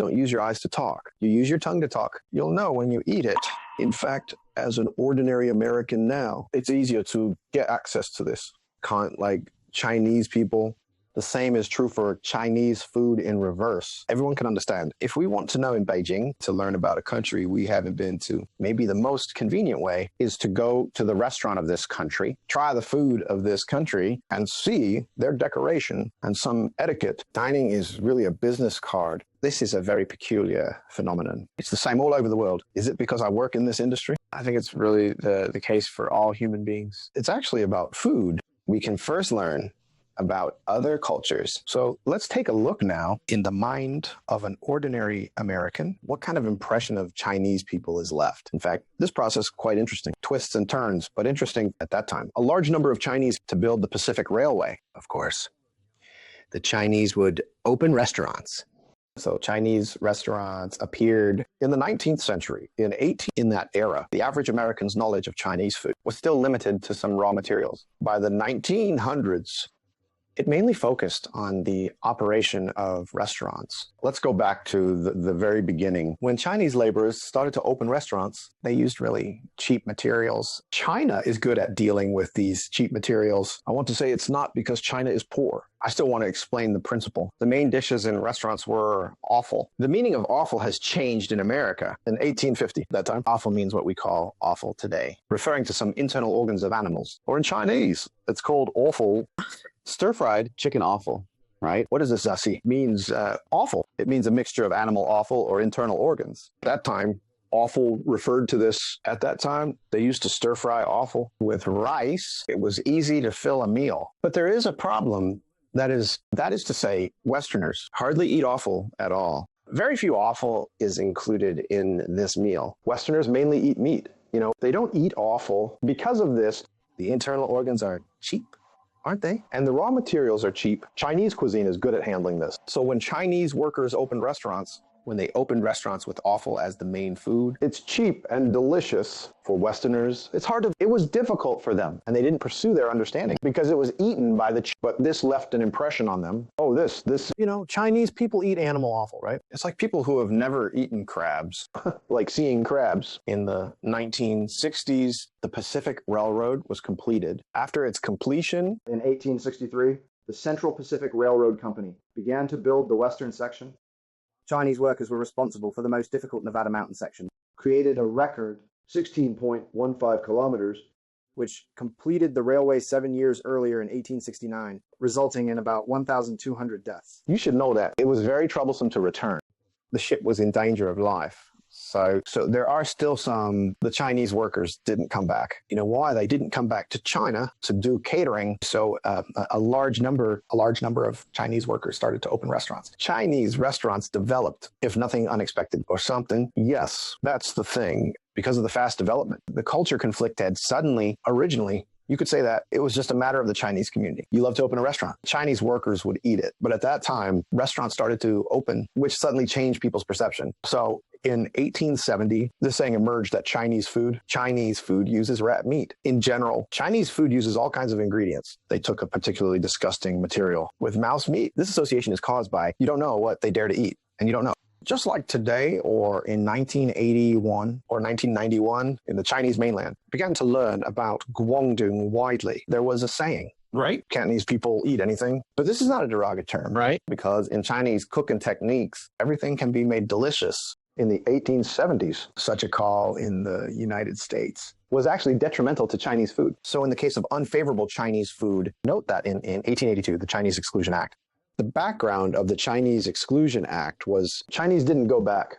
Don't use your eyes to talk. You use your tongue to talk. You'll know when you eat it. In fact, as an ordinary American now, it's easier to get access to this. Like Chinese people, the same is true for Chinese food in reverse. Everyone can understand. If we want to know in Beijing, to learn about a country we haven't been to, maybe the most convenient way is to go to the restaurant of this country, try the food of this country, and see their decoration and some etiquette. Dining is really a business card. This is a very peculiar phenomenon. It's the same all over the world. Is it because I work in this industry? I think it's really the case for all human beings. It's actually about food. We can first learn about other cultures. So let's take a look now in the mind of an ordinary American. What kind of impression of Chinese people is left? In fact, this process is quite interesting. Twists and turns, but interesting at that time. A large number of Chinese to build the Pacific Railway, of course. The Chinese would open restaurants. So Chinese restaurants appeared in the 19th century. In that era, the average American's knowledge of Chinese food was still limited to some raw materials. By the 1900s, it mainly focused on the operation of restaurants. Let's go back to the very beginning. When Chinese laborers started to open restaurants, they used really cheap materials. China is good at dealing with these cheap materials. I want to say it's not because China is poor. I still want to explain the principle. The main dishes in restaurants were offal. The meaning of offal has changed in America. In 1850, that time, offal means what we call offal today, referring to some internal organs of animals. Or in Chinese, it's called offal. Stir-fried chicken offal, right? What does this zasi? It means offal. It means a mixture of animal offal or internal organs. At that time, offal referred to this. At that time, they used to stir-fry offal with rice. It was easy to fill a meal. But there is a problem. That is to say, Westerners hardly eat offal at all. Very few offal is included in this meal. Westerners mainly eat meat. They don't eat offal. Because of this, the internal organs are cheap, aren't they? And the raw materials are cheap. Chinese cuisine is good at handling this. So when Chinese workers opened restaurants, when they opened restaurants with offal as the main food, it's cheap and delicious for Westerners. It was difficult for them, and they didn't pursue their understanding because it was eaten by but this left an impression on them. Oh, Chinese people eat animal offal, right? It's like people who have never eaten crabs, like seeing crabs. In the 1960s, the Pacific Railroad was completed. After its completion, in 1863, the Central Pacific Railroad Company began to build the western section. Chinese workers were responsible for the most difficult Nevada mountain section, created a record 16.15 kilometers, which completed the railway 7 years earlier in 1869, resulting in about 1,200 deaths. You should know that. It was very troublesome to return. The ship was in danger of life. So there are still the Chinese workers didn't come back. You know why? They didn't come back to China to do catering. So a large number of Chinese workers started to open restaurants. Chinese restaurants developed, if nothing unexpected or something. Yes, that's the thing. Because of the fast development, the culture conflict had originally, you could say that it was just a matter of the Chinese community. You love to open a restaurant. Chinese workers would eat it. But at that time, restaurants started to open, which suddenly changed people's perception. So in 1870, this saying emerged that Chinese food uses rat meat. In general, Chinese food uses all kinds of ingredients. They took a particularly disgusting material with mouse meat. This association is caused by you don't know what they dare to eat, and you don't know. Just like today or in 1981 or 1991 in the Chinese mainland, began to learn about Guangdong widely. There was a saying, right? Cantonese people eat anything. But this is not a derogatory term, right? Because in Chinese cooking techniques, everything can be made delicious. In the 1870s, such a call in the United States was actually detrimental to Chinese food. So in the case of unfavorable Chinese food, note that in 1882, the Chinese Exclusion Act, the background of the Chinese Exclusion Act was Chinese didn't go back.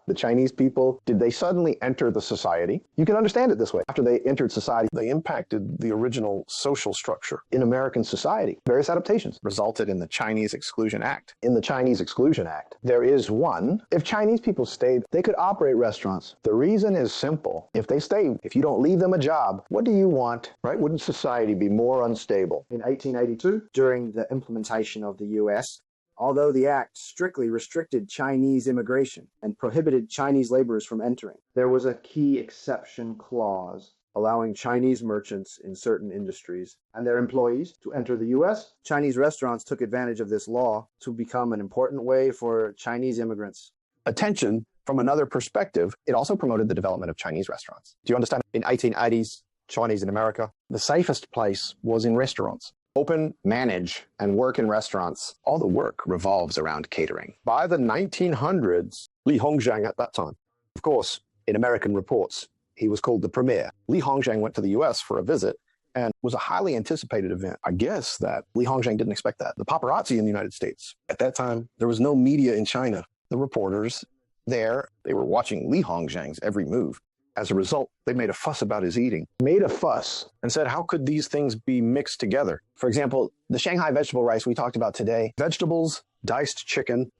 The Chinese people, did they suddenly enter the society? You can understand it this way. After they entered society, they impacted the original social structure in American society. Various adaptations resulted in the Chinese Exclusion Act. In the Chinese Exclusion Act, there is one. If Chinese people stayed, they could operate restaurants. The reason is simple. If they stay, if you don't leave them a job, what do you want, right? Wouldn't society be more unstable? In 1882, during the implementation of the U.S., although the act strictly restricted Chinese immigration and prohibited Chinese laborers from entering, there was a key exception clause allowing Chinese merchants in certain industries and their employees to enter the U.S. Chinese restaurants took advantage of this law to become an important way for Chinese immigrants. Attention from another perspective, it also promoted the development of Chinese restaurants. Do you understand? In 1880s, Chinese in America, the safest place was in restaurants. Open, manage, and work in restaurants. All the work revolves around catering. By the 1900s, Li Hongzhang at that time, of course, in American reports, he was called the premier. Li Hongzhang went to the US for a visit and was a highly anticipated event. I guess that Li Hongzhang didn't expect that. The paparazzi in the United States, at that time, there was no media in China. The reporters there, they were watching Li Hongzhang's every move. As a result, they made a fuss about his eating. Made a fuss and said, how could these things be mixed together? For example, the Shanghai vegetable rice we talked about today, vegetables, diced chicken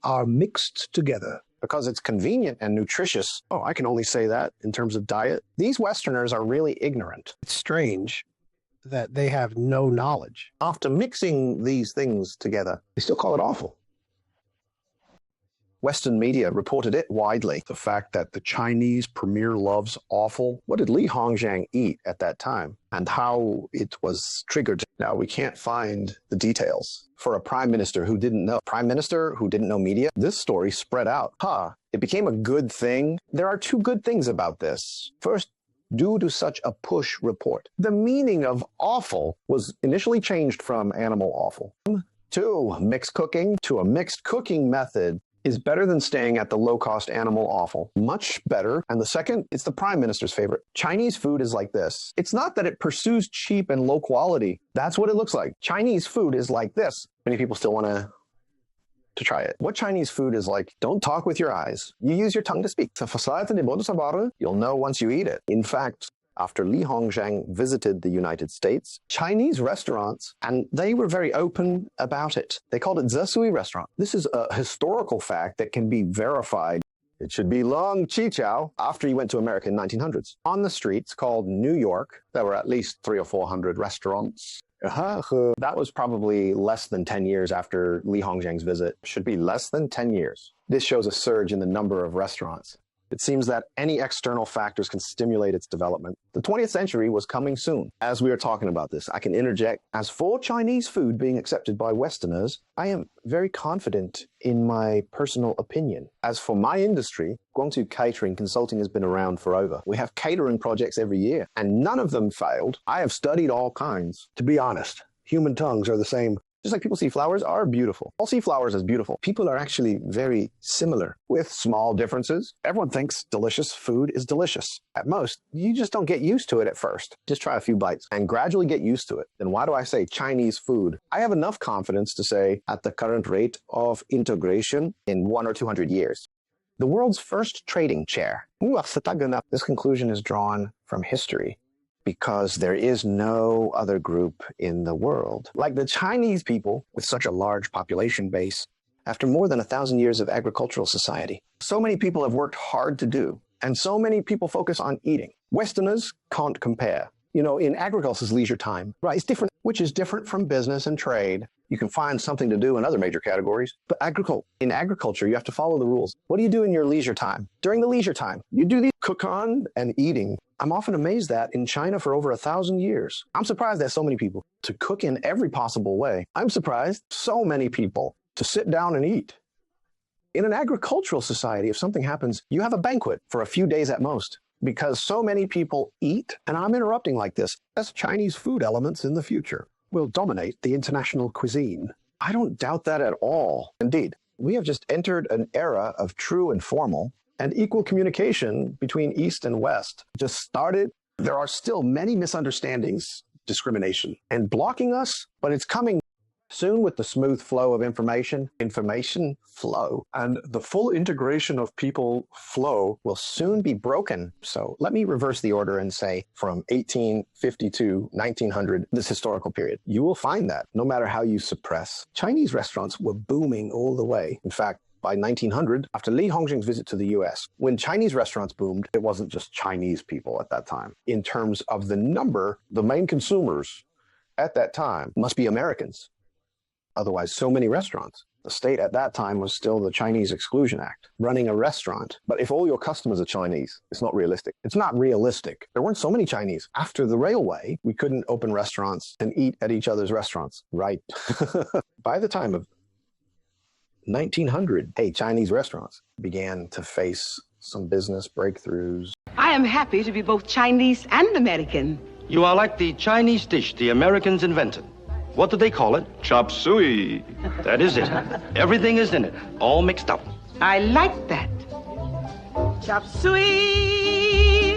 are mixed together because it's convenient and nutritious. Oh, I can only say that in terms of diet. These Westerners are really ignorant. It's strange that they have no knowledge. After mixing these things together, they still call it awful. Western media reported it widely. The fact that the Chinese premier loves offal. What did Li Hongzhang eat at that time? And how it was triggered. Now, we can't find the details. For a prime minister who didn't know, media, this story spread out. It became a good thing. There are two good things about this. First, due to such a push report, the meaning of offal was initially changed from animal offal to mixed cooking, to a mixed cooking method is better than staying at the low-cost animal offal. Much better. And the second, it's the prime minister's favorite. Chinese food is like this. It's not that it pursues cheap and low quality. That's what it looks like. Chinese food is like this. Many people still want to try it. What Chinese food is like, don't talk with your eyes. You use your tongue to speak. You'll know once you eat it. In fact, after Li Hongzhang visited the United States, Chinese restaurants, and they were very open about it. They called it Zesui restaurant. This is a historical fact that can be verified. It should be Long Chichao after he went to America in 1900s. On the streets called New York, there were at least 300 or 400 restaurants. That was probably less than 10 years after Li Hongzhang's visit. Should be less than 10 years. This shows a surge in the number of restaurants. It seems that any external factors can stimulate its development. The 20th century was coming soon. As we are talking about this, I can interject. As for Chinese food being accepted by Westerners, I am very confident in my personal opinion. As for my industry, Guangzhou Catering Consulting has been around forever. We have catering projects every year, and none of them failed. I have studied all kinds. To be honest, human tongues are the same. Just like people see flowers are beautiful. All see flowers as beautiful. People are actually very similar with small differences. Everyone thinks delicious food is delicious. At most, you just don't get used to it at first. Just try a few bites and gradually get used to it. Then why do I say Chinese food? I have enough confidence to say at the current rate of integration in 100 or 200 years. The world's first trading chair. This conclusion is drawn from history, because there is no other group in the world like the Chinese people with such a large population base after more than 1,000 years of agricultural society. So many people have worked hard to do, and so many people focus on eating. Westerners can't compare. You know, in agriculture's leisure time, right, it's different, which is different from business and trade. You can find something to do in other major categories, but in agriculture, you have to follow the rules. What do you do in your leisure time? During the leisure time, you do the cook-on and eating. I'm often amazed that in China for over 1,000 years, I'm surprised that so many people to cook in every possible way. I'm surprised so many people to sit down and eat. In an agricultural society, if something happens, you have a banquet for a few days at most, because so many people eat, and I'm interrupting like this, as Chinese food elements in the future will dominate the international cuisine. I don't doubt that at all. Indeed, we have just entered an era of true and formal and equal communication between East and West. Just started. There are still many misunderstandings, discrimination, and blocking us, but it's coming soon with the smooth flow of information flow, and the full integration of people flow will soon be broken. So let me reverse the order and say from 1850 to 1900, this historical period, you will find that no matter how you suppress, Chinese restaurants were booming all the way. In fact, by 1900, after Li Hongzhang's visit to the US, when Chinese restaurants boomed, it wasn't just Chinese people at that time. In terms of the number, the main consumers at that time must be Americans. Otherwise, so many restaurants The state at that time was still the Chinese Exclusion Act, running a restaurant. But if all your customers are Chinese, it's not realistic. It's not realistic. There weren't so many Chinese. After the railway, we couldn't open restaurants and eat at each other's restaurants. Right. By the time of 1900, Chinese restaurants began to face some business breakthroughs. I am happy to be both Chinese and American. You are like the Chinese dish the Americans invented. What do they call it? Chop suey. That is it. Everything is in it, all mixed up. I like that. Chop suey.